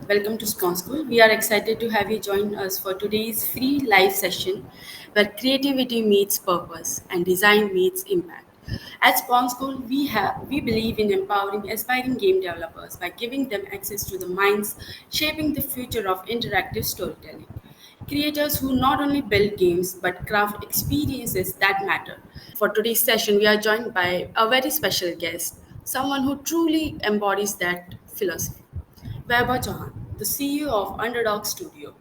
Welcome to Spawn School. We are excited to have you join us for today's free live session where creativity meets purpose and design meets impact. At Spawn School, we believe in empowering aspiring game developers by giving them access to the minds shaping the future of interactive storytelling. Creators who not only build games but craft experiences that matter. For today's session, we are joined by a very special guest, someone who truly embodies that philosophy. Vaibhav Chavan, the CEO of Underdog Studio,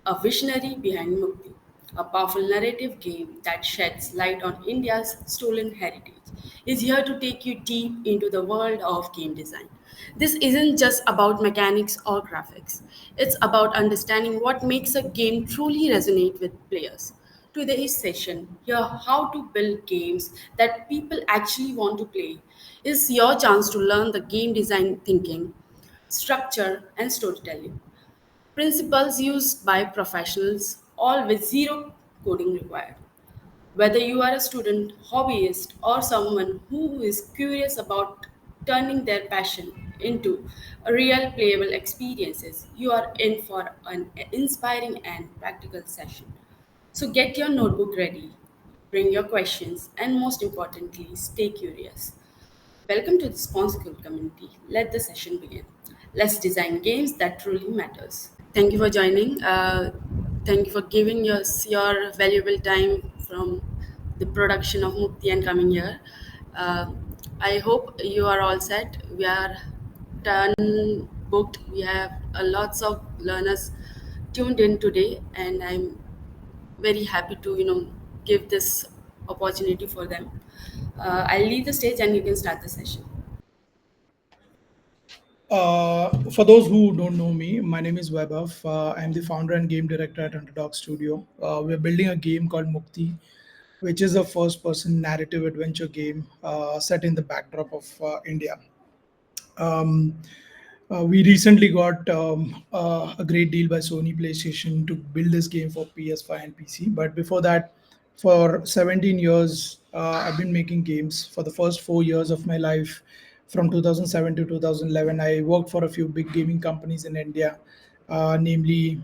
a visionary behind Mukti, a powerful narrative game that sheds light on India's stolen heritage, is here to take you deep into the world of game design. This isn't just about mechanics or graphics, it's about understanding what makes a game truly resonate with players. Today's session, here how to build games that people actually want to play, is your chance to learn the game design thinking structure, and storytelling. Principles used by professionals, all with zero coding required. Whether you are a student, hobbyist, or someone who is curious about turning their passion into real playable experiences, you are in for an inspiring and practical session. So get your notebook ready, bring your questions, and most importantly, stay curious. Welcome to the Responsible community. Let the session begin. Let's design games that truly matters. Thank you for joining. Thank you for giving us your valuable time from the production of Mukti and coming here. Uh, I hope you are all set. We are done booked. We have lots of learners tuned in today, and I'm very happy to give this opportunity for them. I'll leave the stage, and you can start the session. For those who don't know me, my name is Vaibhav. I'm the founder and game director at Underdog Studio. We're building a game called Mukti, which is a first person narrative adventure game set in the backdrop of India. Um, we recently got a great deal by Sony PlayStation to build this game for PS5 and PC. But before that, for 17 years, I've been making games. For the first 4 years of my life, from 2007 to 2011, I worked for a few big gaming companies in India, namely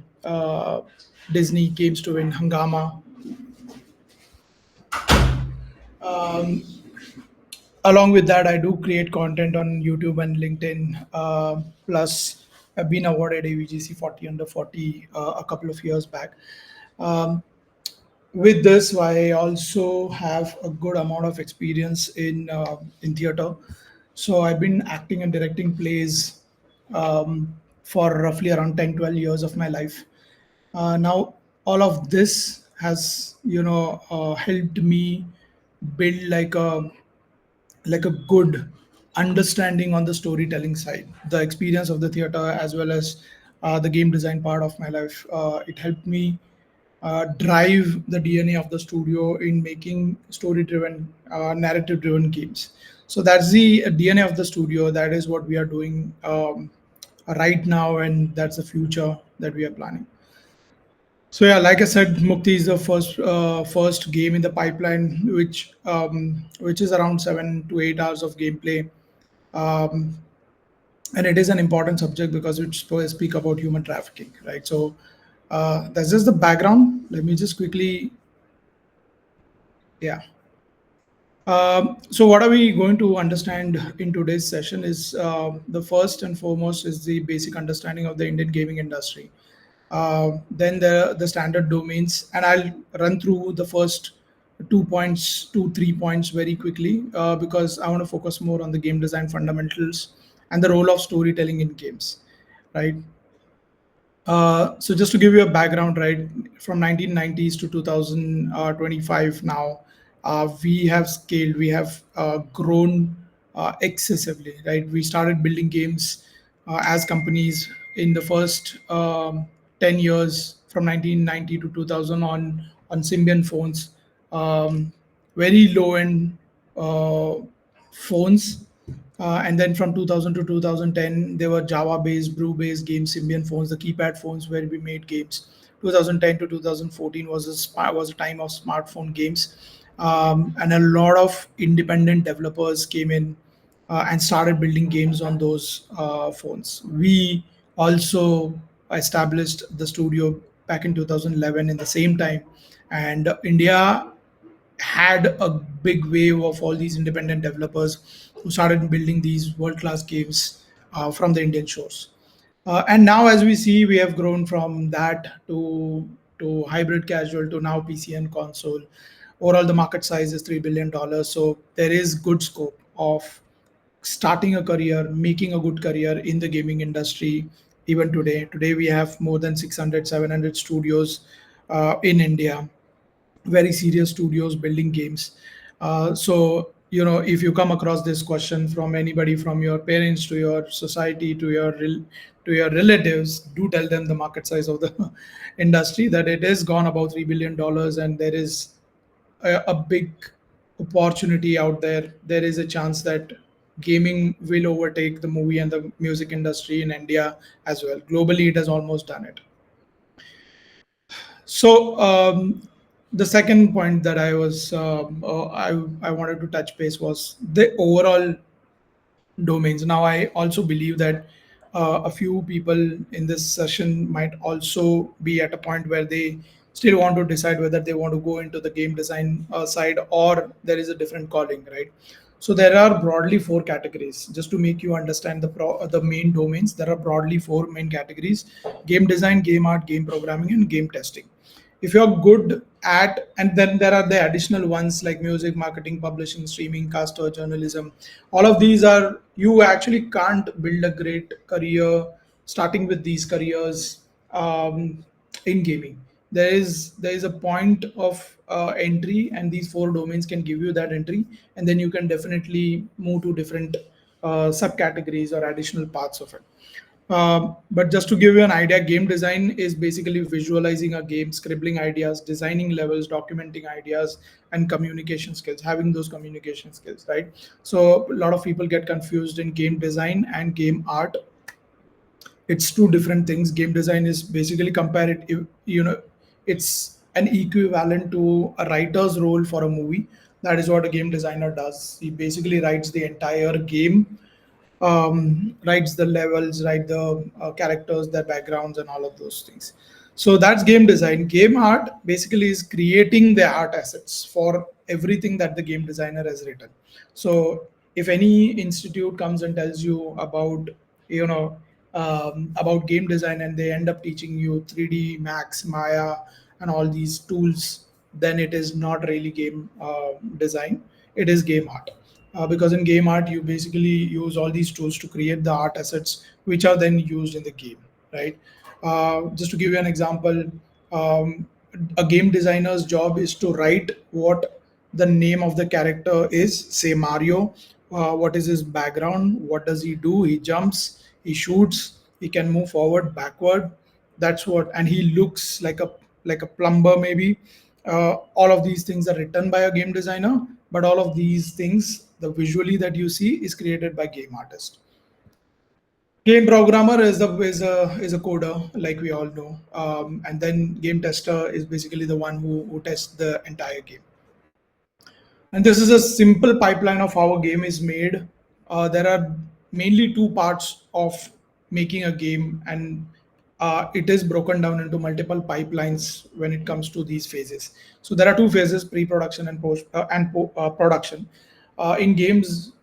Disney, Games to Win, Hangama. Um, Along with that, I do create content on YouTube and LinkedIn. Plus, I've been awarded AVGC 40 under 40 a couple of years back. Um, with this, I also have a good amount of experience in theater. So I've been acting and directing plays for roughly around 10, 12 years of my life. Now, all of this has helped me build like a good understanding on the storytelling side, the experience of the theater as well as the game design part of my life. It helped me drive the DNA of the studio in making story driven, narrative driven games. So that's the DNA of the studio. That is what we are doing right now, and that's the future that we are planning. So yeah, like I said, Mukti is the first game in the pipeline, which is around 7 to 8 hours of gameplay, um, and it is an important subject because it speak about human trafficking, right? So that's just the background. Let me just quickly, yeah. So what are we going to understand in today's session is the first and foremost is the basic understanding of the Indian gaming industry. Then the standard domains, and I'll run through the first 2 points, 3 points very quickly because I want to focus more on the game design fundamentals and the role of storytelling in games, right? So just to give you a background, right, from 1990s to 2025 now, we have scaled, we have grown excessively, right? We started building games as companies in the first 10 years from 1990 to 2000 on Symbian phones, very low end uh, phones, and then from 2000 to 2010, there were Java-based, Brew-based games, Symbian phones, the keypad phones where we made games. 2010 to 2014 was a time of smartphone games, and a lot of independent developers came in and started building games on those phones. We also established the studio back in 2011 in the same time. And India had a big wave of all these independent developers who started building these world class games from the Indian shores. And now, as we see, we have grown from that to hybrid casual to now PC and console. Overall, the market size is $3 billion. So there is good scope of starting a career, making a good career in the gaming industry. Even today, we have more than 600, 700 studios in India, very serious studios building games. So if you come across this question from anybody, from your parents to your society to your relatives, do tell them the market size of the industry, that it is gone about $3 billion, and there is a big opportunity out there. There is a chance that gaming will overtake the movie and the music industry in India as well. Globally, it has almost done it. So the second point that I wanted to touch base was the overall domains. Now, I also believe that a few people in this session might also be at a point where they still want to decide whether they want to go into the game design side, or there is a different calling, right? So there are broadly four categories. Just to make you understand the main domains, there are broadly four main categories: game design, game art, game programming, and game testing. If you're good at, and then there are the additional ones like music, marketing, publishing, streaming, caster, journalism. All of these are, you actually can't build a great career starting with these careers in gaming. There is a point of entry, and these four domains can give you that entry, and then you can definitely move to different subcategories or additional parts of it. But just to give you an idea, game design is basically visualizing a game, scribbling ideas, designing levels, documenting ideas, and communication skills, having those communication skills, right? So a lot of people get confused in game design and game art. It's two different things. Game design is basically comparative, it's an equivalent to a writer's role for a movie. That is what a game designer does. He basically writes the entire game, writes the levels, write the characters, their backgrounds, and all of those things. So that's game design. Game art basically is creating the art assets for everything that the game designer has written. So if any institute comes and tells you you know about game design, and they end up teaching you 3D Max, Maya, and all these tools, then it is not really game design. It is game art, because in game art you basically use all these tools to create the art assets which are then used in the game, right? Just to give you an example, um, a game designer's job is to write what the name of the character is, say Mario. What is his background, what does he do? He jumps, he shoots, he can move forward, backward. That's what. And he looks like a plumber maybe. All of these things are written by a game designer, but all of these things, the visually that you see, is created by game artist. Game programmer is a coder, like we all know, and then game tester is basically the one who tests the entire game. And this is a simple pipeline of how a game is made. There are mainly two parts of making a game, and it is broken down into multiple pipelines when it comes to these phases. So there are two phases: pre-production and production. In games,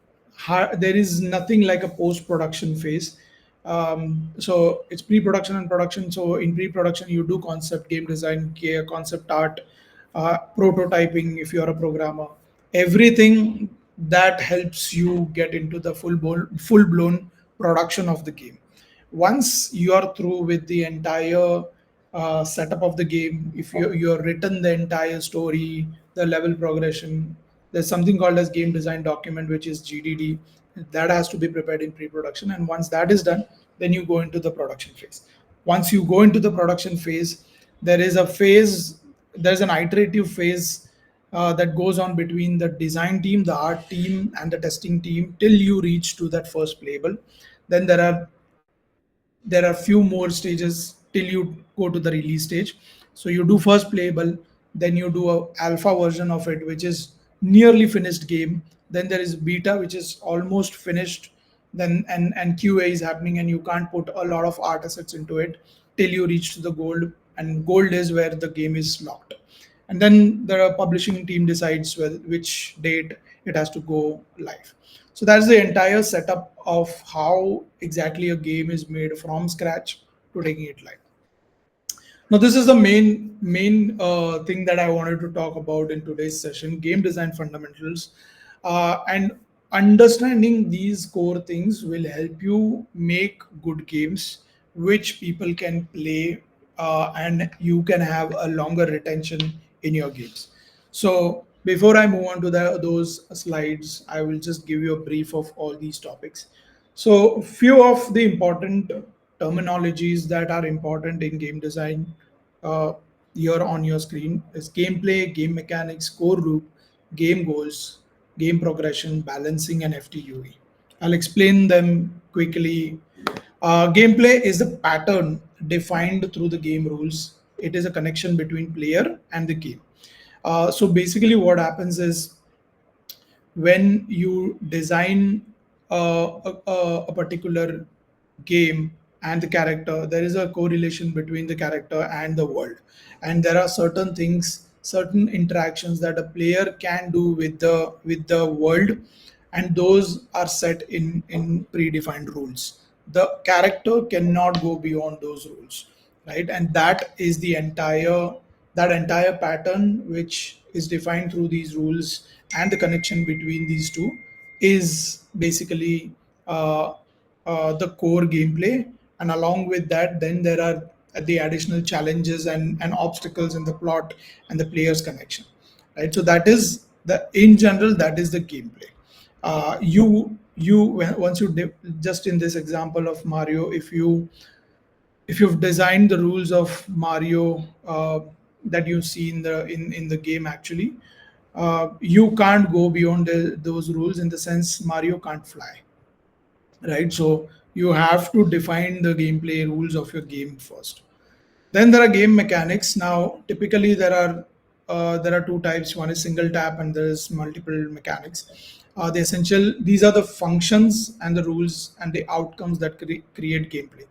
there is nothing like a post-production phase. So it's pre-production and production. So in pre-production, you do concept game design, concept art, prototyping if you're a programmer, everything that helps you get into the full blown production of the game. Once you are through with the entire setup of the game, if you're written the entire story, the level progression, there's something called as game design document, which is GDD, that has to be prepared in pre-production. And once that is done, then you go into the production phase. Once you go into the production phase, there is a phase, there's an iterative phase that goes on between the design team, the art team, and the testing team till you reach to that first playable. Then there are few more stages till you go to the release stage. So you do first playable, then you do a alpha version of it, which is nearly finished game. Then there is beta, which is almost finished, then and QA is happening, and you can't put a lot of art assets into it till you reach to the gold, and gold is where the game is locked. And then the publishing team decides which date it has to go live. So that's the entire setup of how exactly a game is made from scratch to taking it live. Now, this is the main thing that I wanted to talk about in today's session: game design fundamentals, and understanding these core things will help you make good games, which people can play, and you can have a longer retention in your games. So, before I move on to those slides, I will just give you a brief of all these topics. So, few of the important terminologies that are important in game design, uh, here on your screen, is gameplay, game mechanics, core loop, game goals, game progression, balancing, and FTUE. I'll explain them quickly. Gameplay is the pattern defined through the game rules. It is a connection between player and the game. So basically, what happens is, when you design a particular game and the character, there is a correlation between the character and the world, and there are certain things, certain interactions that a player can do with the world, and those are set in predefined rules. The character cannot go beyond those rules, right? And that entire pattern, which is defined through these rules, and the connection between these two, is basically uh, the core gameplay. And along with that, then there are the additional challenges and obstacles in the plot and the player's connection, right? So that is the in general, that is the gameplay. Once you just in this example of Mario, if you've designed the rules of Mario, that you see in the game, actually, you can't go beyond those rules, in the sense Mario can't fly, right? So you have to define the gameplay rules of your game first. Then there are game mechanics. Now, typically there are two types. One is single tap, and there is multiple mechanics. These are the functions and the rules and the outcomes that create gameplay.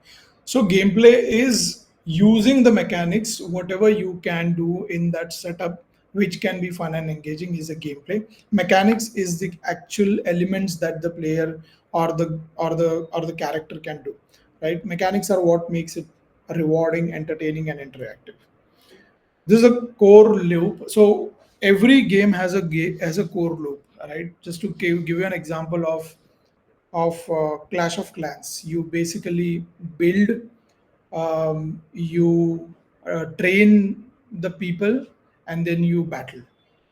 So gameplay is using the mechanics, whatever you can do in that setup, which can be fun and engaging, is a gameplay. Mechanics is the actual elements that the player or the character can do, right? Mechanics are what makes it rewarding, entertaining, and interactive. This is a core loop. So every game has a core loop, right? Just to give you an example of Clash of Clans, you basically build, you train the people, and then you battle,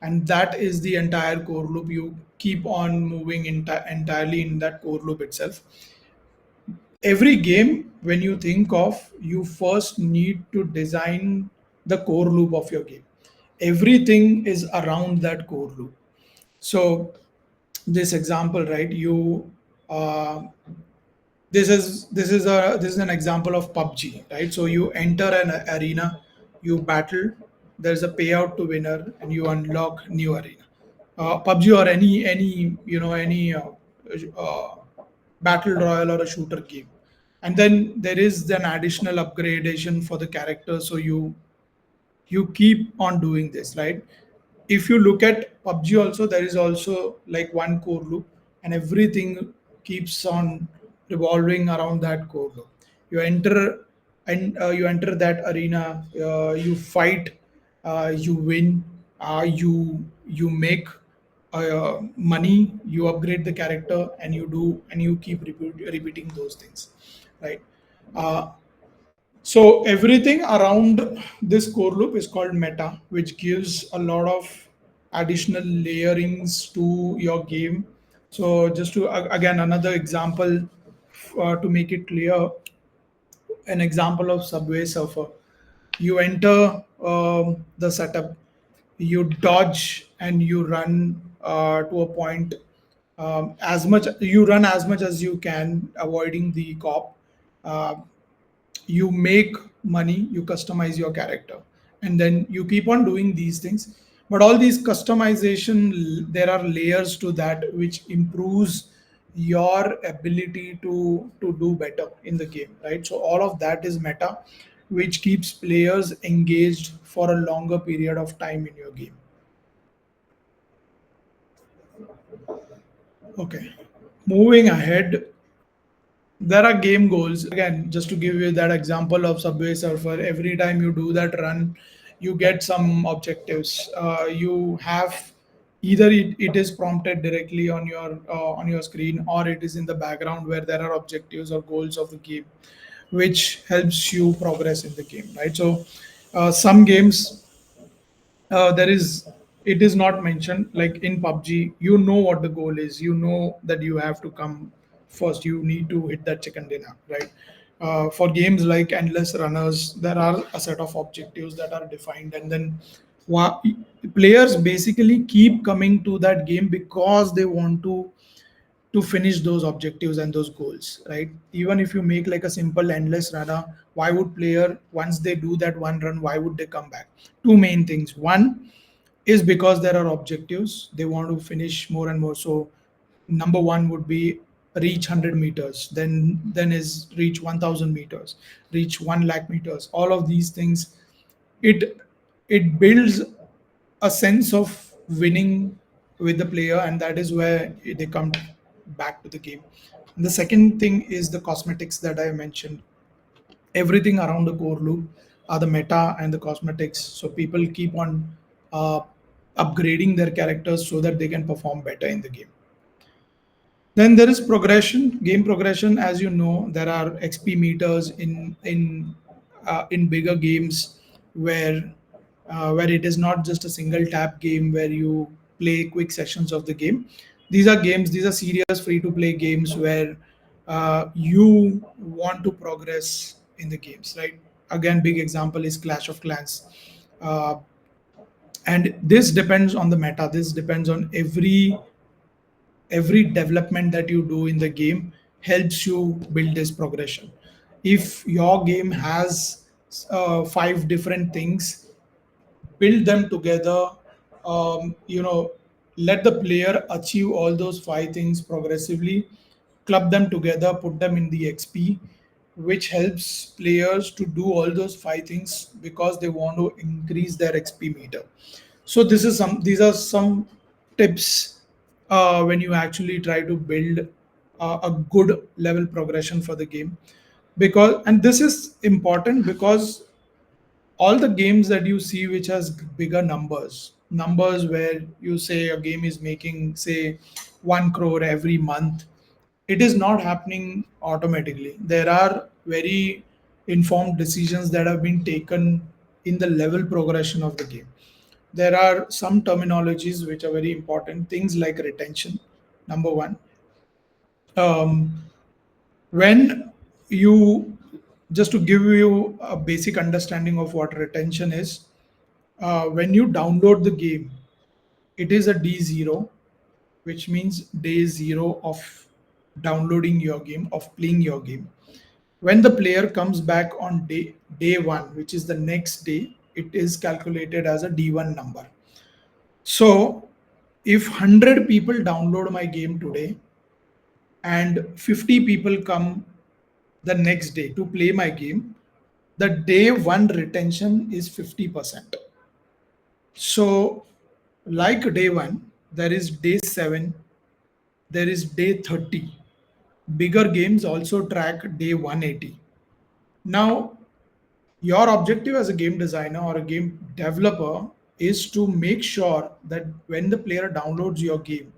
and that is the entire core loop. You keep on moving entirely in that core loop itself. Every game, when you think of, you first need to design the core loop of your game. Everything is around that core loop. So this example, right? You uh, this is an example of PUBG, right? So you enter an arena, you battle, there's a payout to winner, and you unlock new arena. PUBG, or any uh, battle royale or a shooter game. And then there is an additional upgradation for the character, so you keep on doing this, right? If you look at PUBG also, there is also like one core loop, and everything keeps on revolving around that core loop. You enter, and you enter that arena, you fight, you win, you make money, you upgrade the character, and you keep repeating those things, right? Uh, so everything around this core loop is called meta, which gives a lot of additional layerings to your game. So just to again, another example, to make it clear, an example of Subway Surfer. You enter the setup, you dodge, and you run to a point. As much as you can, avoiding the cop. Uh, you make money, you customize your character, and then you keep on doing these things. But all these customization, there are layers to that, which improves your ability to do better in the game, right? So all of that is meta, which keeps players engaged for a longer period of time in your game. Okay, moving ahead, there are game goals. Again, just to give you that example of Subway Surfer, every time you do that run, you get some objectives. You have either it is prompted directly on your screen, or it is in the background where there are objectives or goals of the game, which helps you progress in the game, right? So some games, there is, it is not mentioned, like in PUBG, you know what the goal is, you know that you have to come first, you need to hit that chicken dinner, right? For games like Endless Runners, there are a set of objectives that are defined, and then wa- players basically keep coming to that game because they want to finish those objectives and those goals, right? Even if you make like a simple endless runner, why would player, once they do that one run, why would they come back? Two main things. One is because there are objectives, they want to finish more and more. So number one would be reach 100 meters, then is reach 1000 meters, reach 1 lakh meters. All of these things, it it builds a sense of winning with the player, and that is where they come back to the game. And the second thing is the cosmetics that I mentioned. Everything around the core loop are the meta and the cosmetics, so people keep on uh, upgrading their characters so that they can perform better in the game. Then there is progression, game progression. As you know, there are XP meters in bigger games where where it is not just a single tap game where you play quick sessions of the game. These are games. These are serious free to play games where you want to progress in the games, right? Again, big example is Clash of Clans. Uh, and this depends on the meta. This depends on every development that you do in the game helps you build this progression. If your game has five different things, build them together. Let the player achieve all those five things progressively, club them together, put them in the XP, which helps players to do all those five things because they want to increase their XP meter. So these are some tips when you actually try to build a good level progression for the game. Because, and this is important because all the games that you see which has bigger numbers where you say a game is making, say, 1 crore every month, it is not happening automatically. There are very informed decisions that have been taken in the level progression of the game. There are some terminologies which are very important, things like retention. Number one, um, when you, just to give you a basic understanding of what retention is, when you download the game, it is a D0, which means day zero of downloading your game, of playing your game. When the player comes back on day one, which is the next day, it is calculated as a D1 number. So if 100 people download my game today and 50 people come the next day to play my game, the day one retention is 50%. So, like day one, there is day seven, there is day 30. Bigger games also track day 180. Now, your objective as a game designer or a game developer is to make sure that when the player downloads your game,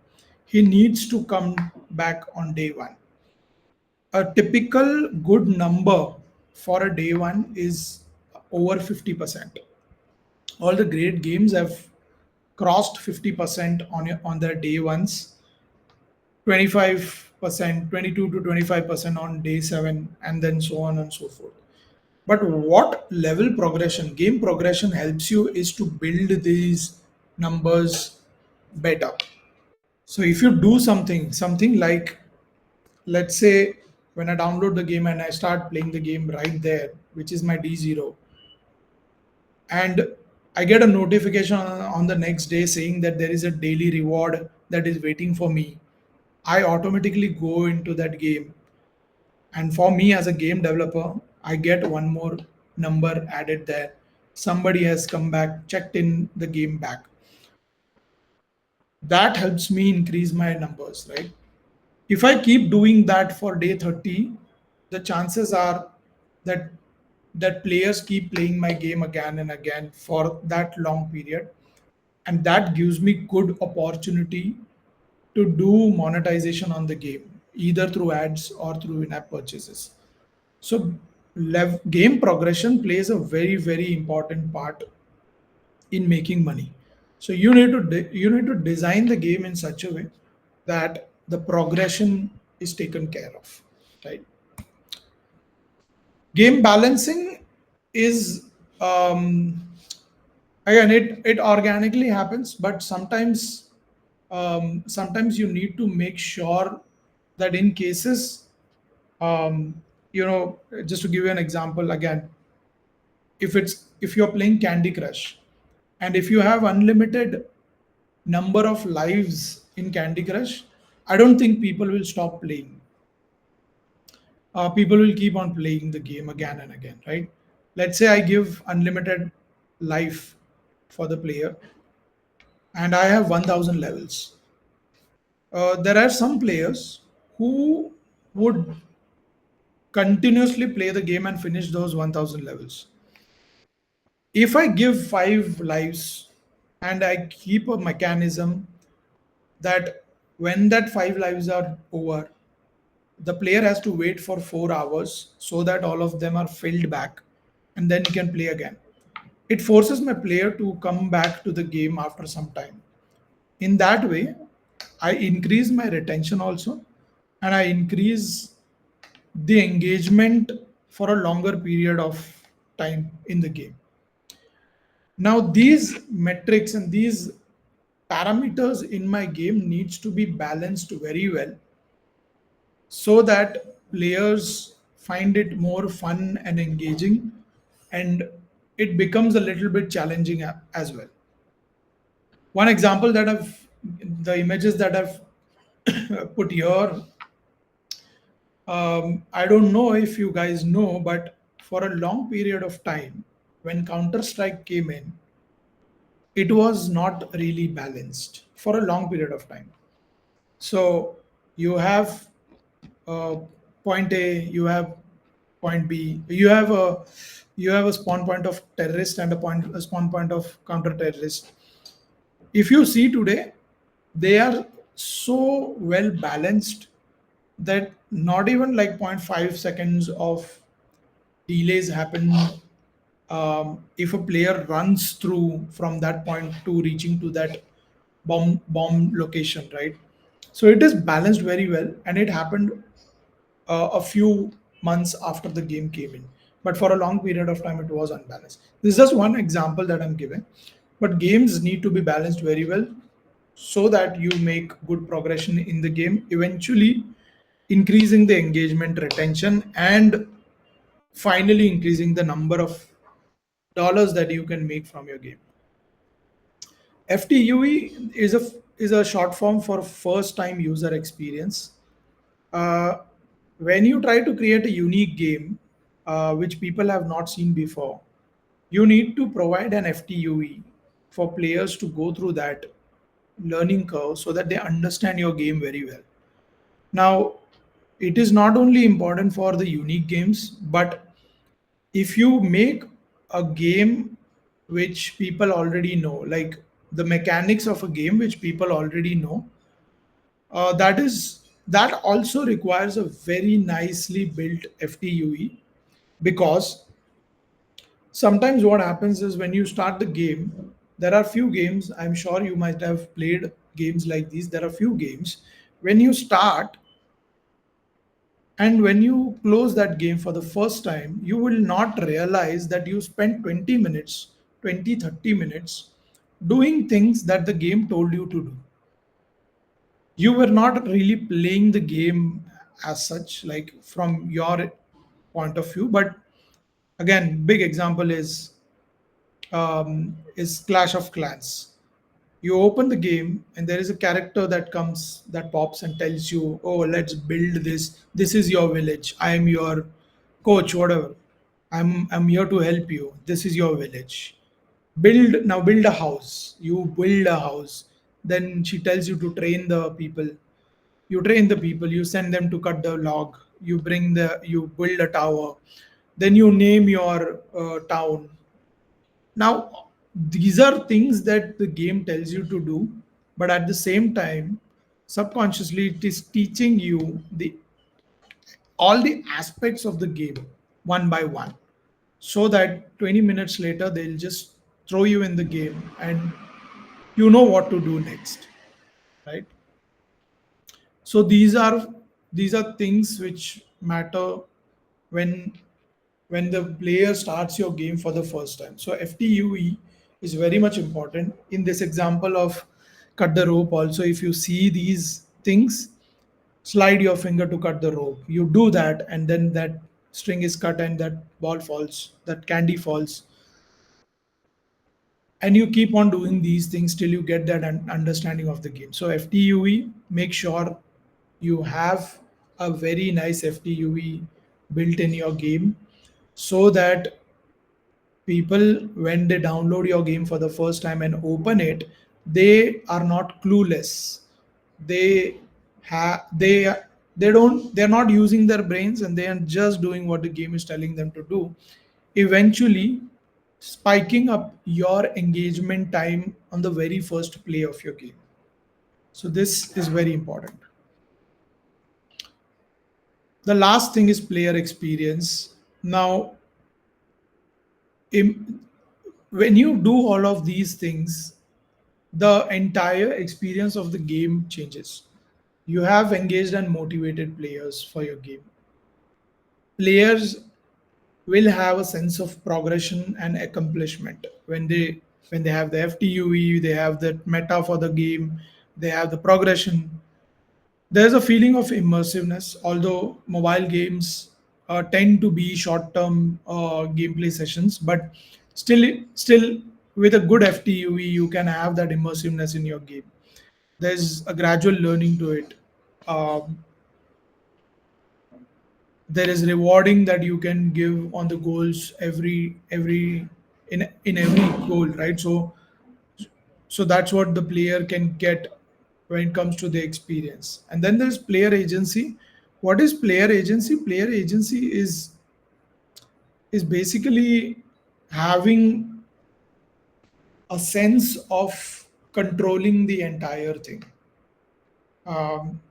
he needs to come back on day one. A typical good number for a day one is over 50%. All the great games have crossed 50% on their day ones, 25%, 22 to 25% on day seven, and then so on and so forth. But what level progression, game progression helps you is to build these numbers better. So if you do something like, let's say, when I download the game and I start playing the game right there, which is my D0, and I get a notification on the next day saying that there is a daily reward that is waiting for me, I automatically go into that game. And for me as a game developer, I get one more number added there. Somebody has come back, checked in the game back. That helps me increase my numbers, right? If I keep doing that for day 30, the chances are that players keep playing my game again and again for that long period, and that gives me good opportunity to do monetization on the game, either through ads or through in-app purchases. So game progression plays a very important part in making money. So you need to design the game in such a way that the progression is taken care of, right? Game balancing is, um, again, it organically happens, but sometimes you need to make sure that in cases, um, just to give you an example again, if you're playing Candy Crush, and if you have unlimited number of lives in Candy Crush, I don't think people will stop playing. People will keep on playing the game again and again, right? Let's say I give unlimited life for the player, and I have 1000 levels. There are some players who would continuously play the game and finish those 1000 levels. If I give 5 lives and I keep a mechanism that when that 5 lives are over, the player has to wait for 4 hours so that all of them are filled back, and then he can play again. It forces my player to come back to the game after some time. In that way, I increase my retention also, and I increase the engagement for a longer period of time in the game. Now these metrics and these parameters in my game needs to be balanced very well so that players find it more fun and engaging, and it becomes a little bit challenging as well. One example that I've the images that I've put here, I don't know if you guys know, but for a long period of time, when Counter Strike came in, it was not really balanced for a long period of time. So you have uh, point A, you have point B, you have a spawn point of terrorist and a spawn point of counter terrorist. If you see today, they are so well balanced that not even like zero point 0.5 seconds of delays happen if a player runs through from that point to reaching to that bomb location, right? So it is balanced very well, and it happened a few months after the game came in. But for a long period of time, it was unbalanced. This is just one example that I'm giving. But games need to be balanced very well so that you make good progression in the game, eventually increasing the engagement, retention, and finally increasing the number of dollars that you can make from your game. FTUE is a short form for first time user experience. Uh, when you try to create a unique game which people have not seen before, you need to provide an FTUE for players to go through that learning curve so that they understand your game very well. Now, it is not only important for the unique games, but if you make a game which people already know, like the mechanics of a game which people already know, that also requires a very nicely built FTUE, because sometimes what happens is when you start the game, there are few games, I'm sure you might have played games like these. There are few games when you start and when you close that game for the first time, you will not realize that you spent 20 minutes, 20, 30 minutes doing things that the game told you to do. You were not really playing the game as such, like from your point of view. But again, big example is Clash of Clans. You open the game and there is a character that comes, that pops and tells you, oh, let's build this. This is your village. I am your coach, whatever. I'm here to help you. This is your village. Build a house. You build a house. Then she tells you to train the people. You train the people, you send them to cut the log, you build a tower, then you name your town. Now, these are things that the game tells you to do, but at the same time, subconsciously, it is teaching you the all the aspects of the game one by one, so that 20 minutes later they'll just throw you in the game and you know what to do next, right? So these are things which matter when the player starts your game for the first time. So FTUE is very much important. In this example of cut the rope also, if you see these things, slide your finger to cut the rope. You do that and then that string is cut and that ball falls, that candy falls. And you keep on doing these things till you get that understanding of the game. So FTUE, make sure you have a very nice FTUE built in your game, so that people, when they download your game for the first time and open it, they are not clueless. They have they're not using their brains, and they are just doing what the game is telling them to do, eventually spiking up your engagement time on the very first play of your game. So this is very important. The last thing is player experience. Now, im- when you do all of these things, the entire experience of the game changes. You have engaged and motivated players for your game. Players will have a sense of progression and accomplishment when they have the FTUE, they have the meta for the game, they have the progression. There's a feeling of immersiveness, although mobile games tend to be short-term gameplay sessions, but still, with a good FTUE, you can have that immersiveness in your game. There's a gradual learning to it. Um, there is rewarding that you can give on the goals every in every goal, right? So that's what the player can get when it comes to the experience. And then there's player agency. What is player agency? Player agency is basically having a sense of controlling the entire thing. um,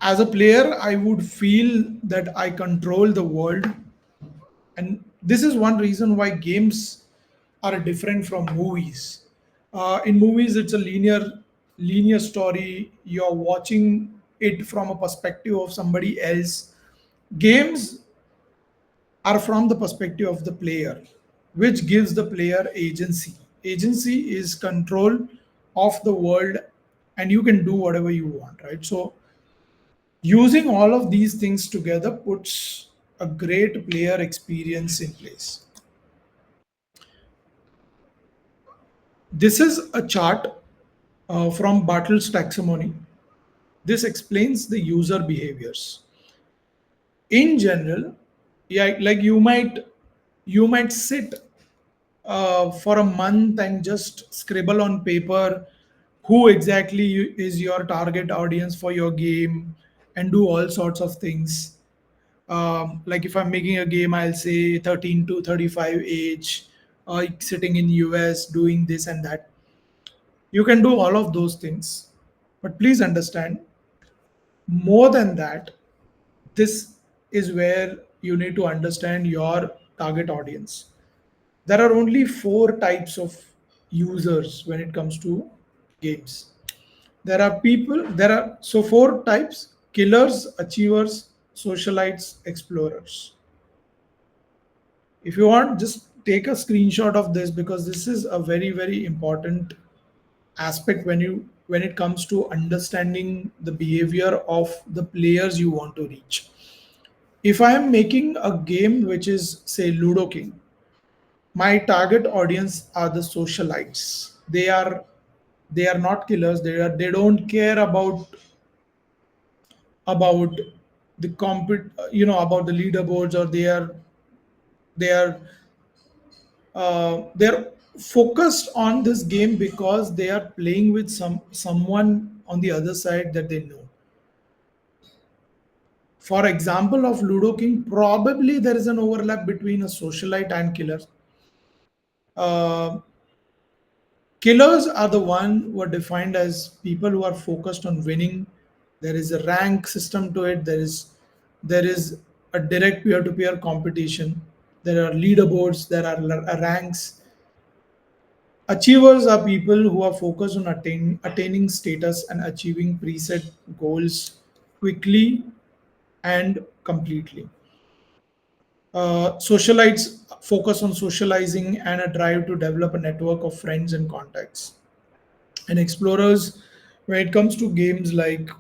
as a player, I would feel that I control the world, and this is one reason why games are different from movies. In movies, it's a linear story. You're watching it from a perspective of somebody else. Games are from the perspective of the player, which gives the player agency. Agency is control of the world, and you can do whatever you want, right? So using all of these things together puts a great player experience in place. This is a chart from Bartle's taxonomy. This explains the user behaviors. In general, yeah, like you might sit for a month and just scribble on paper who exactly is your target audience for your game, and do all sorts of things. Like if I'm making a game, I'll say 13 to 35 age, sitting in US doing this and that. You can do all of those things, but please understand, more than that, this is where you need to understand your target audience. There are only four types of users when it comes to games. There are four types: killers, achievers, socialites, explorers. If you want, just take a screenshot of this, because this is a very, very important aspect when it comes to understanding the behavior of the players you want to reach. If I am making a game which is, say, Ludo King, My target audience are the socialites. They are not killers. They don't care about the about the leaderboards, or they're focused on this game because they are playing with someone on the other side that they know. For example of Ludo King, probably there is an overlap between a socialite and killer. uh, Killers are the one who are defined as people who are focused on winning. There is a rank system to it. There is a direct peer-to-peer competition. There are leaderboards. There are ranks. Achievers are people who are focused on attaining status and achieving preset goals quickly and completely. Socialites focus on socializing and a drive to develop a network of friends and contacts. And explorers, when it comes to games like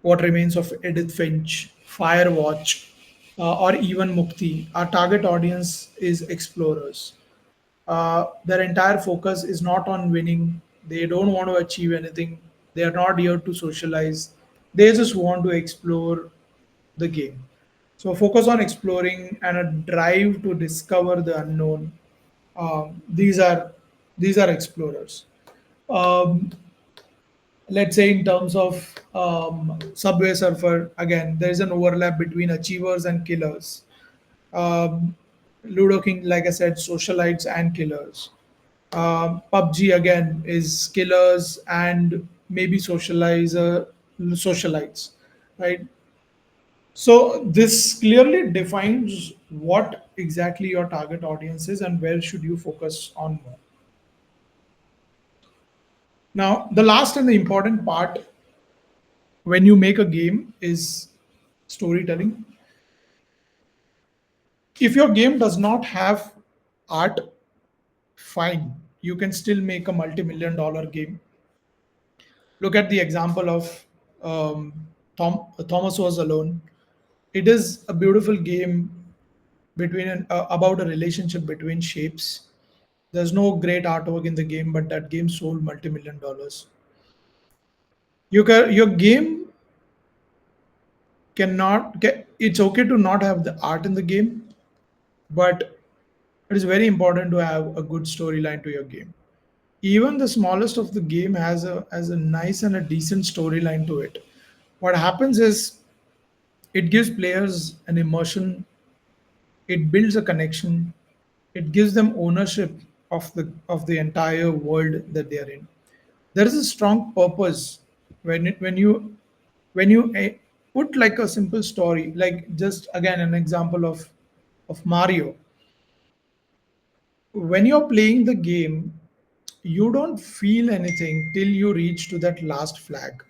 What Remains of Edith Finch, Firewatch, or even Mukti, our target audience is explorers. Their entire focus is not on winning. They don't want to achieve anything. They are not here to socialize. They just want to explore the game. So focus on exploring and a drive to discover the unknown. These are explorers. Um, let's say in terms of Subway Surfer, again there is an overlap between achievers and killers. um, Ludo King, like I said, socialites and killers. PUBG again is killers and maybe socialites, right? So this clearly defines what exactly your target audience is and where should you focus on more. Now, the last and the important part when you make a game is storytelling. If your game does not have art, fine, you can still make a multi-million dollar game. Look at the example of Thomas Was Alone. It is a beautiful game about a relationship between shapes. There's no great artwork in the game, but that game sold multi-million dollars. Your game cannot get. It's okay to not have the art in the game, but it is very important to have a good storyline to your game. Even the smallest of the game has a nice and a decent storyline to it. What happens is it gives players an immersion, it builds a connection, it gives them ownership of the entire world that they are in. There is a strong purpose when you put like a simple story, like just again an example of Mario. When you're playing the game, you don't feel anything till you reach to that last flag.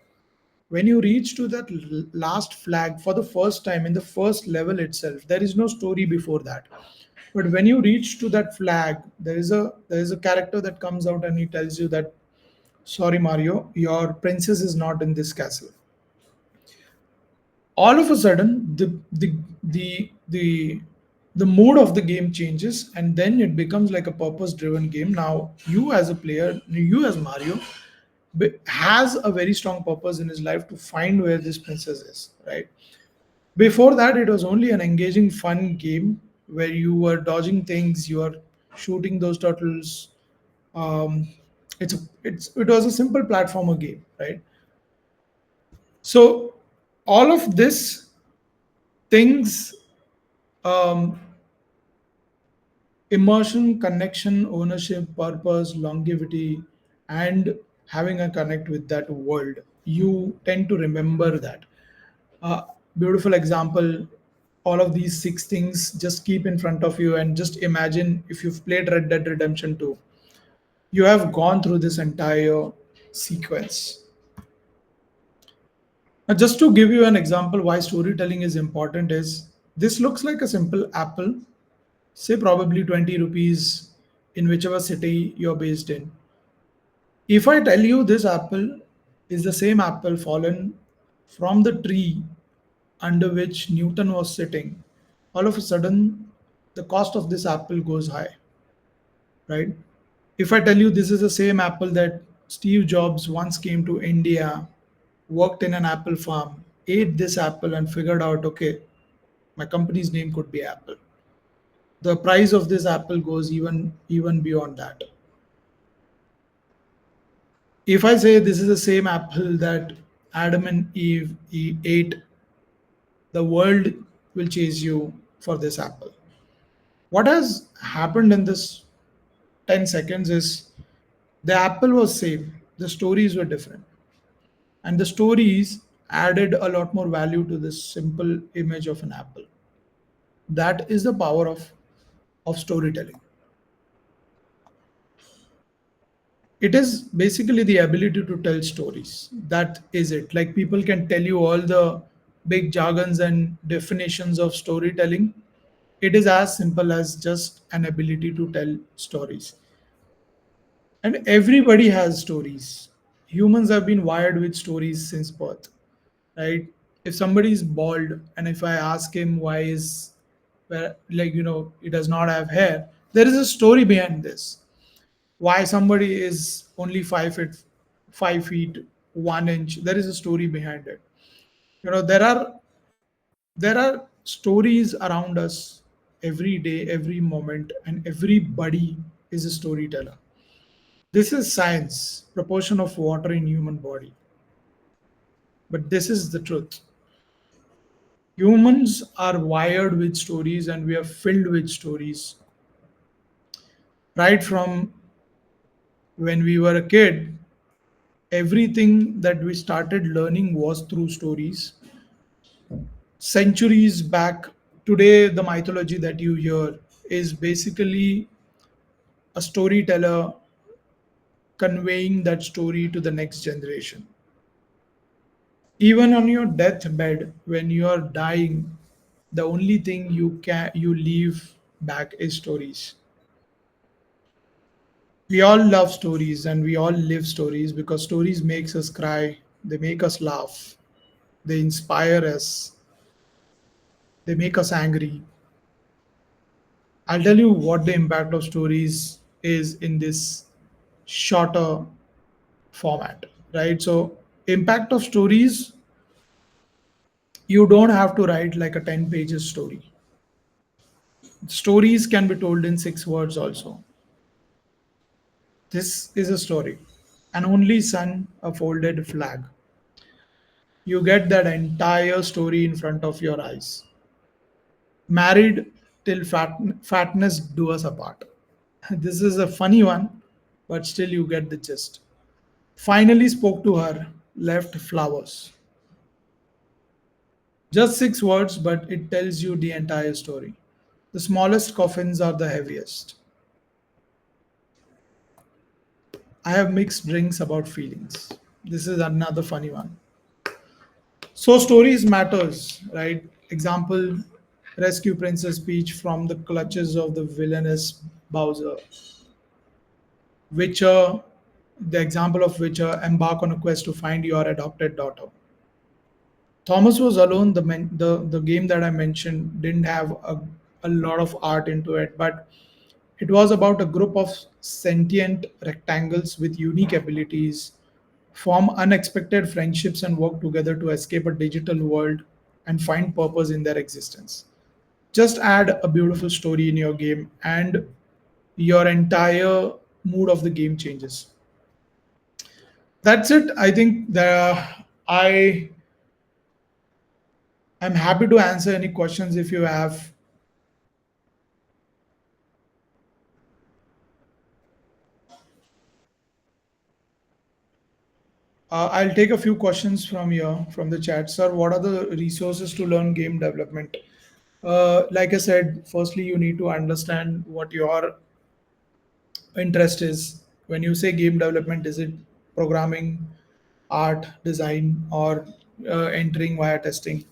When you reach to that last flag for the first time in the first level itself, there is no story before that. But when you reach to that flag, there is a character that comes out and he tells you that, sorry Mario, your princess is not in this castle. All of a sudden the mood of the game changes, and then it becomes like a purpose driven game. Now you as a player, you as Mario, has a very strong purpose in his life to find where this princess is, right? Before that it was only an engaging fun game where you were dodging things, you are shooting those turtles. Um, it's a, it's it was a simple platformer game, right? So all of this things, um, immersion, connection, ownership, purpose, longevity, and having a connect with that world, you tend to remember that. uh, Beautiful example, all of these six things just keep in front of you and just imagine if you've played Red Dead Redemption 2, you have gone through this entire sequence. Now, just to give you an example why storytelling is important is, this looks like a simple apple, say probably 20 rupees in whichever city you're based in. If I tell you this apple is the same apple fallen from the tree under which Newton was sitting, all of a sudden the cost of this apple goes high. right? If I tell you this is the same apple that Steve Jobs once came to India, worked in an apple farm, ate this apple, and figured out, okay, my company's name could be Apple. The price of this apple goes even beyond that. If I say this is the same apple that Adam and Eve ate, the world will chase you for this apple. What has happened in this 10 seconds is the apple was same, the stories were different, and the stories added a lot more value to this simple image of an apple. That is the power of storytelling. It is basically the ability to tell stories. That is it. Like people can tell you all the big jargons and definitions of storytelling. It is as simple as just an ability to tell stories. And everybody has stories. Humans have been wired with stories since birth, right? If somebody is bald and if I ask him why is where like he does not have hair, there is a story behind this. Why somebody is only 5 feet 5 feet 1 inch, there is a story behind it. There are stories around us every day, every moment, and everybody is a storyteller. This is science, proportion of water in human body. But this is the truth. Humans are wired with stories and we are filled with stories. Right from when we were a kid, everything that we started learning was through stories. Centuries back, today, the mythology that you hear is basically a storyteller conveying that story to the next generation. Even on your deathbed, when you are dying, the only thing you leave back is stories. We all love stories and we all live stories because stories makes us cry, they make us laugh, they inspire us, they make us angry. I'll tell you what the impact of stories is in this shorter format, right? So impact of stories, you don't have to write like a 10 pages story. Stories can be told in 6 words also. This is a story. An only son, a folded flag. You get that entire story in front of your eyes. Married till fatness do us apart. This is a funny one, but still you get the gist. Finally spoke to her, left flowers. Just 6 words, but it tells you the entire story. The smallest coffins are the heaviest. I have mixed drinks about feelings. This is another funny one. So stories matters, right? Example, rescue Princess Peach from the clutches of the villainous Bowser. Witcher, the example of Witcher, embark on a quest to find your adopted daughter. Thomas was alone. The game that I mentioned didn't have a lot of art into it, but it was about a group of sentient rectangles with unique abilities, form unexpected friendships, and work together to escape a digital world and find purpose in their existence. Just add a beautiful story in your game, and your entire mood of the game changes. That's it. I think I am happy to answer any questions if you have. I'll take a few questions from here from the chat. Sir, what are the resources to learn game development? Like I said, firstly, you need to understand what your interest is. When you say game development, is it programming, art, design, or entering via testing?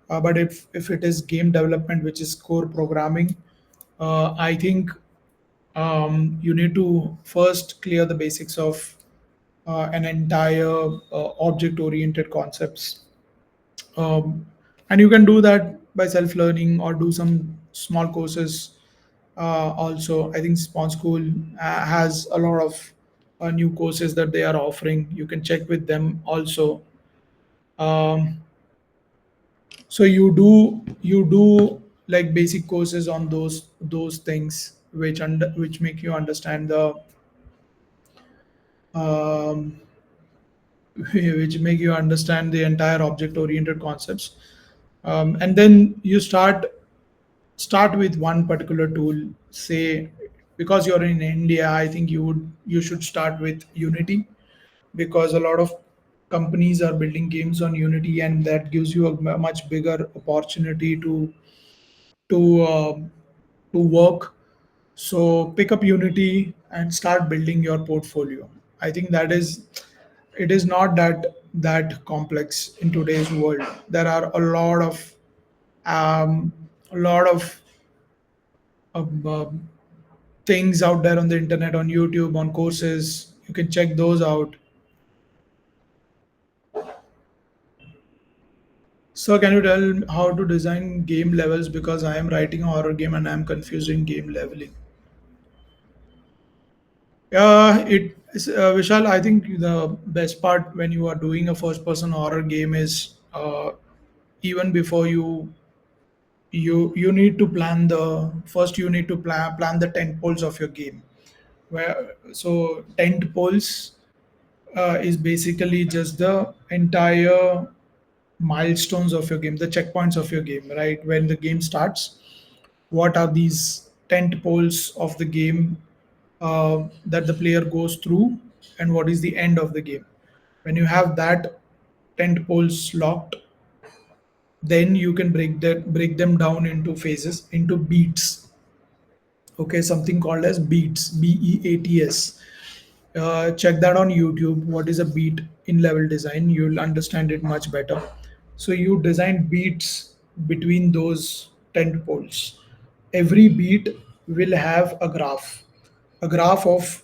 But if it is game development, which is core programming, I think you need to first clear the basics of an entire object-oriented concepts, and you can do that by self-learning or do some small courses Also, I think Spawn School has a lot of new courses that they are offering. You can check with them also. Um, so you do like basic courses on those things which make you understand the um, which make you understand the entire object oriented concepts. And then you start with one particular tool, say, because you're in India, I think you should start with Unity, because a lot of companies are building games on Unity, and that gives you a much bigger opportunity to to work. So pick up Unity and start building your portfolio. I think that is it is not that complex in today's world. There are um, a lot of things out there on the internet, on YouTube, on courses. You can check those out. So can you tell how to design game levels, because I am writing a horror game and I am confused in game leveling. Vishal, I think the best part when you are doing a first-person horror game is even before you need to plan the first you need to plan the tent poles of your game. Where so tent poles is basically just the entire milestones of your game, the checkpoints of your game, right? When the game starts, what are these tent poles of the game that the player goes through, and what is the end of the game? When you have that tent poles locked, then you can break them down into phases, into beats. Okay, something called as beats, beats. Check that on YouTube. What is a beat in level design? You'll understand it much better. So you design beats between those tent poles. Every beat will have a graph of,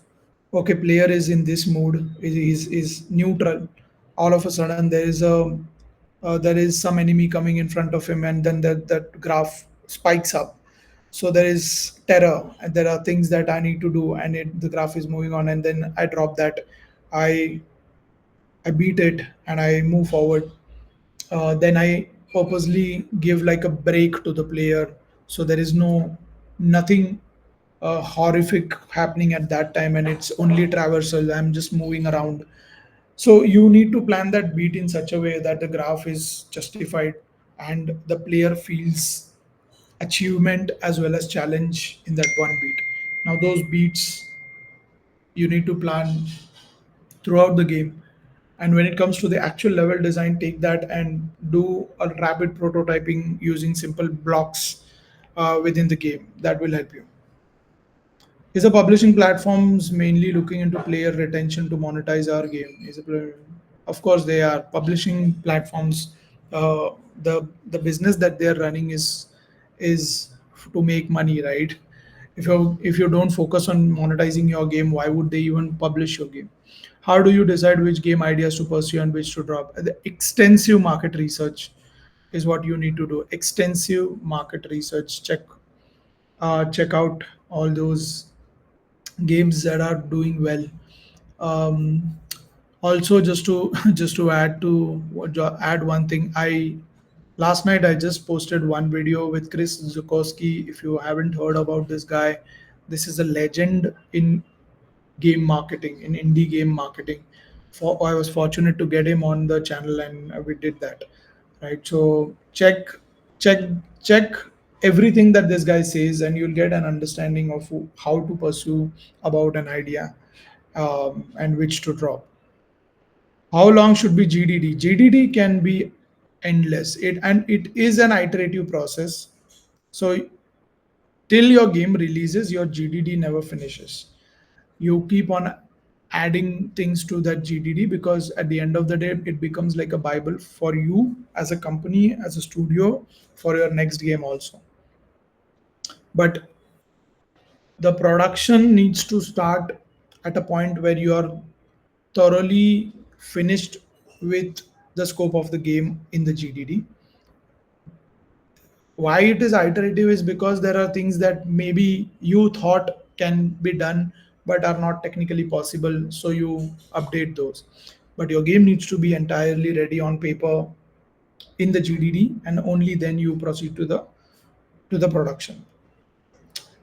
okay, player is in this mood, is neutral. All of a sudden there is some enemy coming in front of him, and then that graph spikes up. So there is terror, and there are things that I need to do, and the graph is moving on, and then I drop that. I i beat it and I move forward. Then I purposely give like a break to the player, so there is nothing horrific happening at that time, and it's only traversal. I'm just moving around. So you need to plan that beat in such a way that the graph is justified and the player feels achievement as well as challenge in that one beat. Now those beats you need to plan throughout the game. And when it comes to the actual level design, take that and do a rapid prototyping using simple blocks within the game. That will help you. Is the publishing platforms mainly looking into player retention to monetize our game? Of course, they are publishing platforms. Uh, the business that they are running is to make money, right? If you don't focus on monetizing your game, why would they even publish your game? How do you decide which game ideas to pursue and which to drop? The extensive market research is what you need to do. Extensive market research. Check out all those games that are doing well. Um, Also, just to just to add one thing, I last night I just posted one video with Chris Zukowski. If you haven't heard about this guy, this is a legend in game marketing, in indie game marketing. I was fortunate to get him on the channel, and we did that, right? So check check everything that this guy says, and you'll get an understanding of how to pursue about an idea, and which to drop. How long should be GDD? GDD can be endless. It is an iterative process. So till your game releases, your GDD never finishes. You keep on adding things to that GDD, because at the end of the day, it becomes like a Bible for you as a company, as a studio, for your next game also. But the production needs to start at a point where you are thoroughly finished with the scope of the game in the GDD. Why it is iterative is because there are things that maybe you thought can be done but are not technically possible, so you update those. But your game needs to be entirely ready on paper in the GDD, and only then you proceed to the production.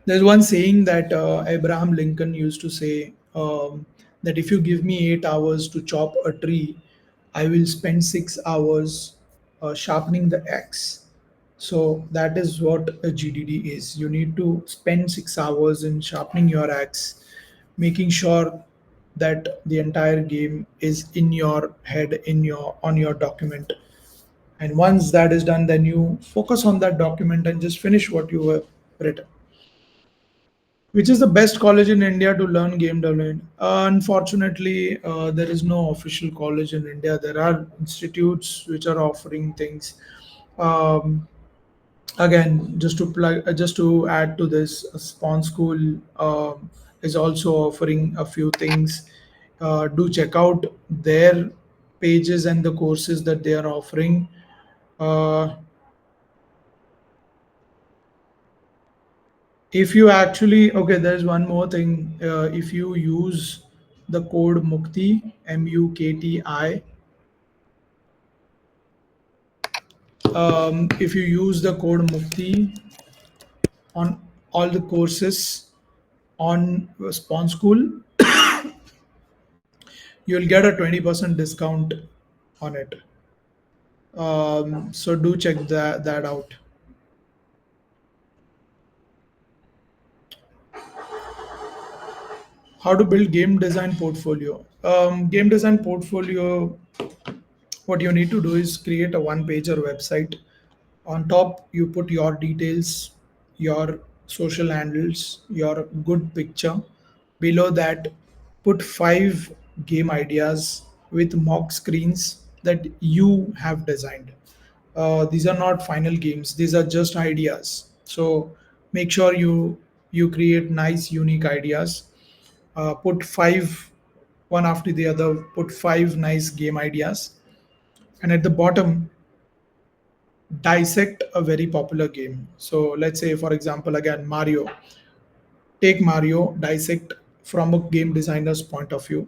There's one saying that Abraham Lincoln used to say, that if you give me 8 hours to chop a tree, I will spend 6 hours sharpening the axe. So that is what a GDD is. You need to spend 6 hours in sharpening your axe, making sure that the entire game is in your head, in your on your document. And once that is done, then you focus on that document and just finish what you have written. Which is the best college in India to learn game development? Unfortunately, there is no official college in India. There are institutes which are offering things. Um, Again, just to add to this, Spawn School is also offering a few things. Do check out their pages and the courses that they are offering. Uh, if you actually, okay, there's one more thing. If you use the code Mukti, Mukti, if you use the code Mukti on all the courses on Spawn School, you'll get a 20% discount on it. So do check that out. How to build game design portfolio? Game design portfolio, what you need to do is create a one pager website. On top, you put your details, your social handles, your good picture. Below that, put 5 game ideas with mock screens that you have designed. These are not final games; these are just ideas. So make sure you create nice, unique ideas. Put five, one after the other. Put 5 nice game ideas, and at the bottom, dissect a very popular game. So let's say, for example, again, Mario. Take Mario, dissect from a game designer's point of view.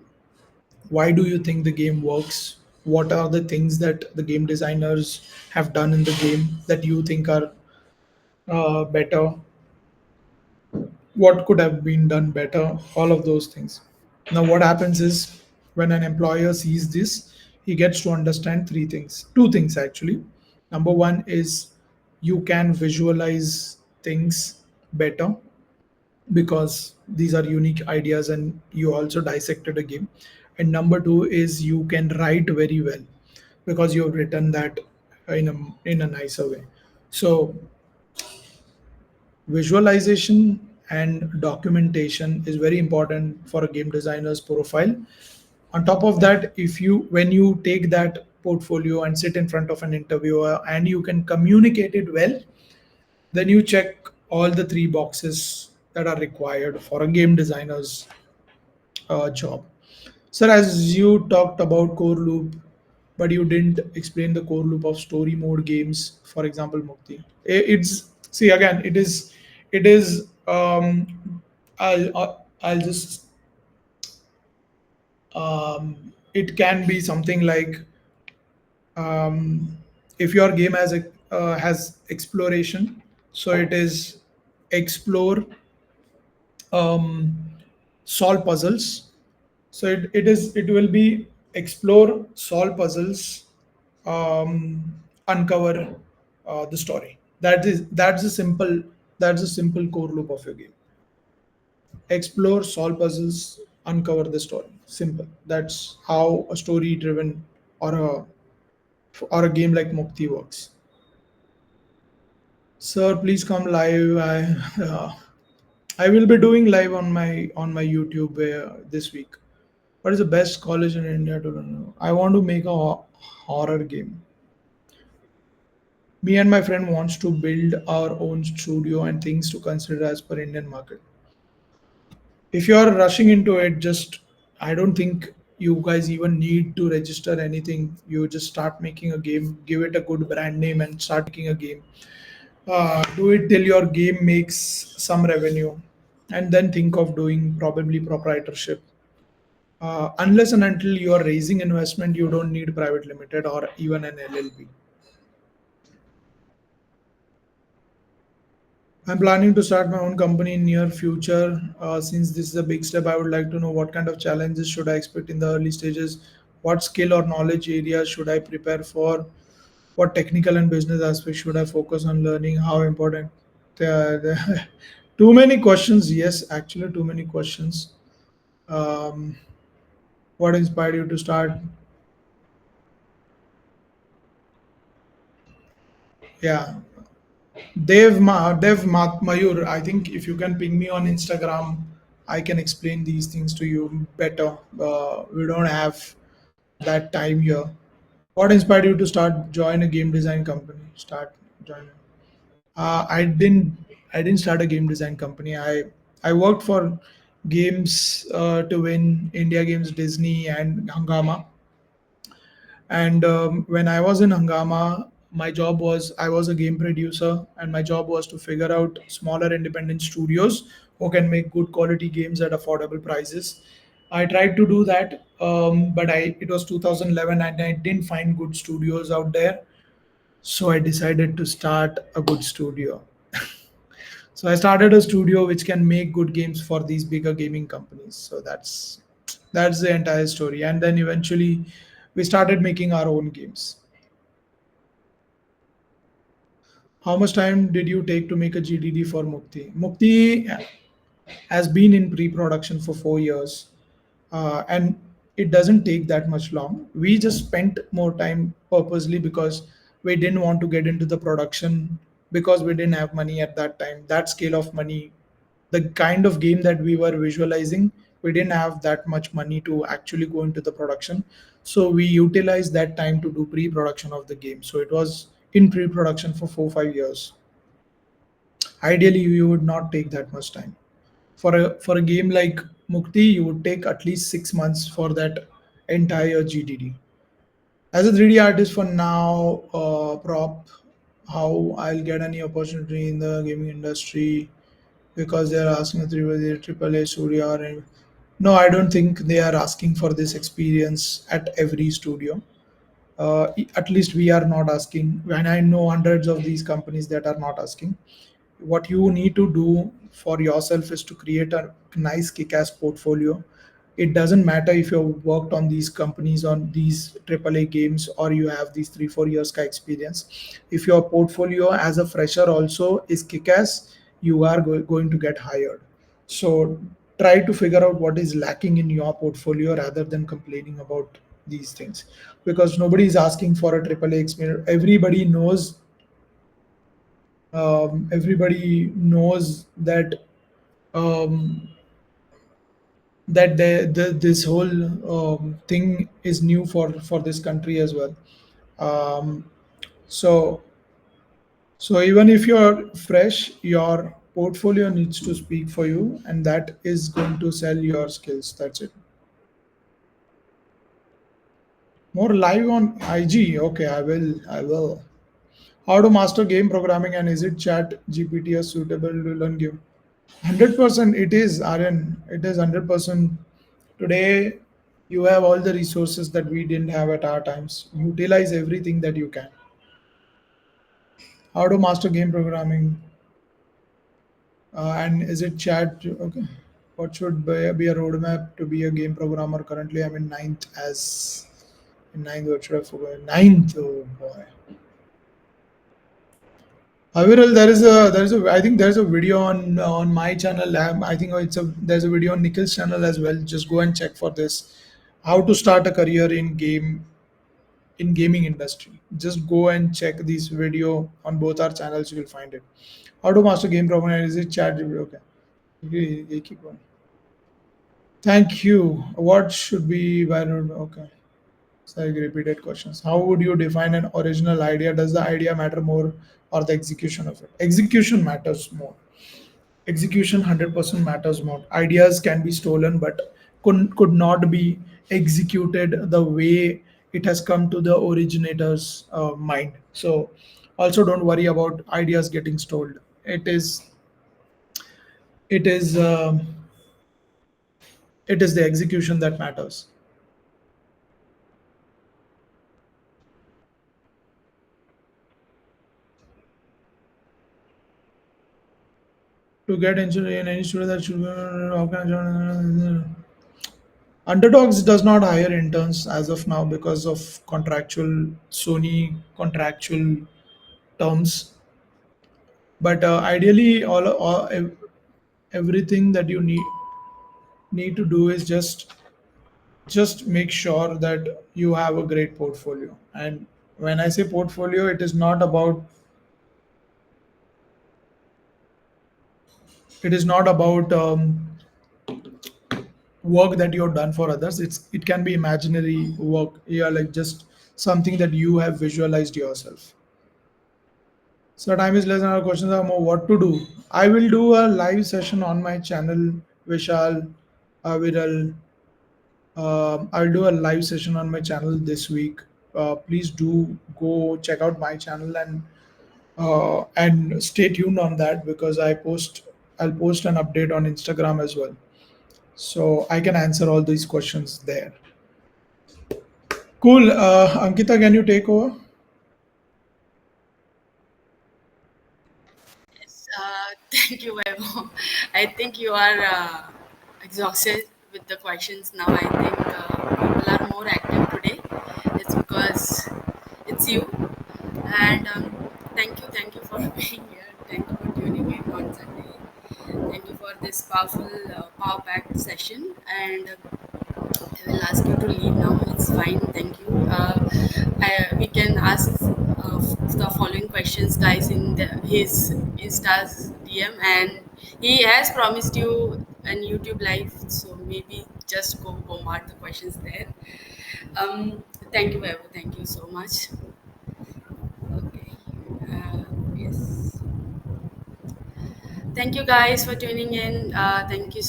Why do you think the game works? What are the things that the game designers have done in the game that you think are better? What could have been done better? All of those things. Now, what happens is when an employer sees this, he gets to understand 3 things, 2 things actually. Number one is you can visualize things better because these are unique ideas and you also dissected a game. And number two is you can write very well because you have written that in a nicer way. So visualization and documentation is very important for a game designer's profile. On top of that, if you when you take that portfolio and sit in front of an interviewer and you can communicate it well, then you check all the 3 boxes that are required for a game designer's job. Sir, as you talked about core loop, but you didn't explain the core loop of story mode games, for example, Mukti. It's see again, it is. I'll just it can be something like um, if your game has exploration, so it is explore, um, solve puzzles. So it will be explore, solve puzzles, uncover the story. That's a simple core loop of your game. Explore, solve puzzles, uncover the story. Simple. That's how a story driven or a game like Mukti works. Sir, please come live. I will be doing live on my YouTube this week. What is the best college in India to learn? I want to make a horror game. Me and my friend wants to build our own studio and things to consider as per Indian market. If you are rushing into it, just I don't think you guys even need to register anything. You just start making a game, give it a good brand name, and start making a game. Do it till your game makes some revenue, and then think of doing probably proprietorship. Unless and until you are raising investment, you don't need private limited or even an LLB. I'm planning to start my own company in near future. Since this is a big step, I would like to know what kind of challenges should I expect in the early stages. What skill or knowledge areas should I prepare for? What technical and business aspects should I focus on learning? How important? Too many questions. Yes, actually, too many questions. Um, what inspired you to start? Yeah, Mayur. I think if you can ping me on Instagram, I can explain these things to you better. We don't have that time here. What inspired you to start join a game design company? Start join. I didn't. I didn't start a game design company. I worked for games to win India Games, Disney, and Hangama. And when I was in Hangama, my job was I was a game producer, and my job was to figure out smaller independent studios who can make good quality games at affordable prices. I tried to do that, but it was 2011, and I didn't find good studios out there. So I decided to start a good studio. So I started a studio which can make good games for these bigger gaming companies. So that's the entire story. And then eventually we started making our own games. How much time did you take to make a GDD for Mukti? Mukti has been in pre-production for 4 years, and it doesn't take that much long. We just spent more time purposely because we didn't want to get into the production because we didn't have money at that time. That scale of money, the kind of game that we were visualizing, we didn't have that much money to actually go into the production. So we utilized that time to do pre-production of the game. So it was in pre-production for 4 5 years. Ideally, you would not take that much time. For a game like Mukti, you would take at least 6 months for that entire GDD. As a 3D artist for now, prop, how I'll get any opportunity in the gaming industry because they are asking a triple A studio. No, I don't think they are asking for this experience at every studio. At least we are not asking. And I know hundreds of these companies that are not asking. What you need to do for yourself is to create a nice kick-ass portfolio. It doesn't matter if you've worked on these companies on these AAA games or you have these 3 4 years ka experience. If your portfolio as a fresher also is kick-ass, you are going to get hired. So try to figure out what is lacking in your portfolio rather than complaining about these things, because nobody is asking for a AAA experience. Everybody knows that um, this whole thing is new for this country as well. Um, so so even if you're fresh, your portfolio needs to speak for you, and that is going to sell your skills. That's it. More live on IG. Okay, I will. I will. How to master game programming, and is it Chat GPT a suitable to learn game? 100% it is, Aryan. It is 100%. Today, you have all the resources that we didn't have at our times. Utilize everything that you can. How to master game programming, and is it chat? Okay. What should be a roadmap to be a game programmer? Currently, I'm in ninth as in ninth. What should I focus? Ninth. Oh boy. Aviral, there is a I think there's a video on my channel. I think there's a video on Nikhil's channel as well. Just go and check for this. How to start a career in gaming industry. Just go and check this video on both our channels. You will find it. How to master game programming? Is it chat? Okay. Keep going. Thank you. What should be viral? Okay. Sorry, repeated questions. How would you define an original idea? Does the idea matter more or the execution of it? Execution matters more. Execution 100% matters more. Ideas can be stolen, but could not be executed the way it has come to the originator's mind. So Also, don't worry about ideas getting stalled. It is um it is the execution that matters. To get into in any studio that should how can I join? Underdogs does not hire interns as of now because of contractual terms. But ideally, everything that you need to do is just make sure that you have a great portfolio. And when I say portfolio, it is not about work that you've done for others. It can be imaginary work, yeah, like just something that you have visualized yourself. So time is less and our questions are more what to do. I will do a live session on my channel, Vishal, Viral. I'll do a live session on my channel this week. Please do go check out my channel and stay tuned on that because I'll post an update on Instagram as well, so I can answer all these questions there. Cool. Ankita, can you take over? Yes, thank you, Vaibhav. I think you are exhausted with the questions now. I think people are more active today. It's because it's you. And thank you for being here. Thank you for tuning in on Sunday. Thank you for this powerful, power-packed session. And I will ask you to leave now. It's fine. Thank you. We can ask the following questions, guys, in his Insta's DM, and he has promised you an YouTube live. So maybe just go bombard the questions there. Thank you, Vaibhav. Thank you so much. Okay. Yes. Thank you guys for tuning in. Thank you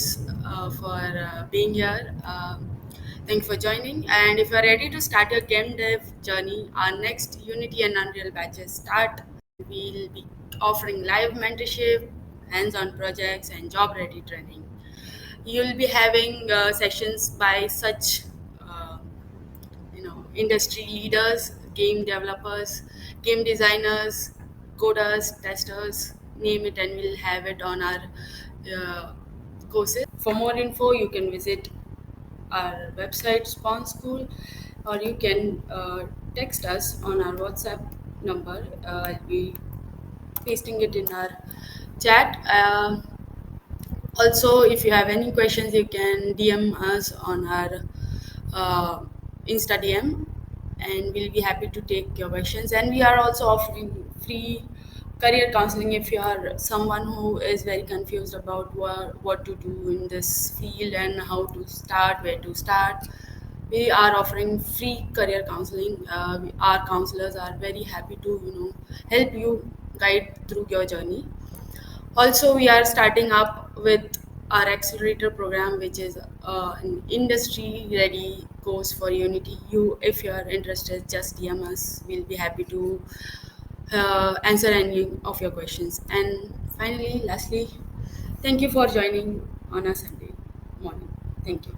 for being here. Thank you for joining. And if you're ready to start your game dev journey, our next Unity and Unreal batches start. We'll be offering live mentorship, hands-on projects, and job-ready training. You'll be having sessions by such uh, industry leaders, game developers, game designers, coders, testers, name it, and we'll have it on our uh, courses. For more info, you can visit our website Spawn School, or you can text us on our WhatsApp number. I'll be pasting it in our chat. Also, if you have any questions, you can DM us on our uh, Insta DM, and we'll be happy to take your questions. And we are also offering free career counseling if you are someone who is very confused about what to do in this field and how to start, where to start. We are offering free career counseling. Our counselors are very happy to help you guide through your journey. Also, we are starting up with our accelerator program, which is an industry-ready course for Unity. If you are interested, just DM us. We'll be happy to answer any of your questions. And finally, lastly, thank you for joining on a Sunday morning. Thank you.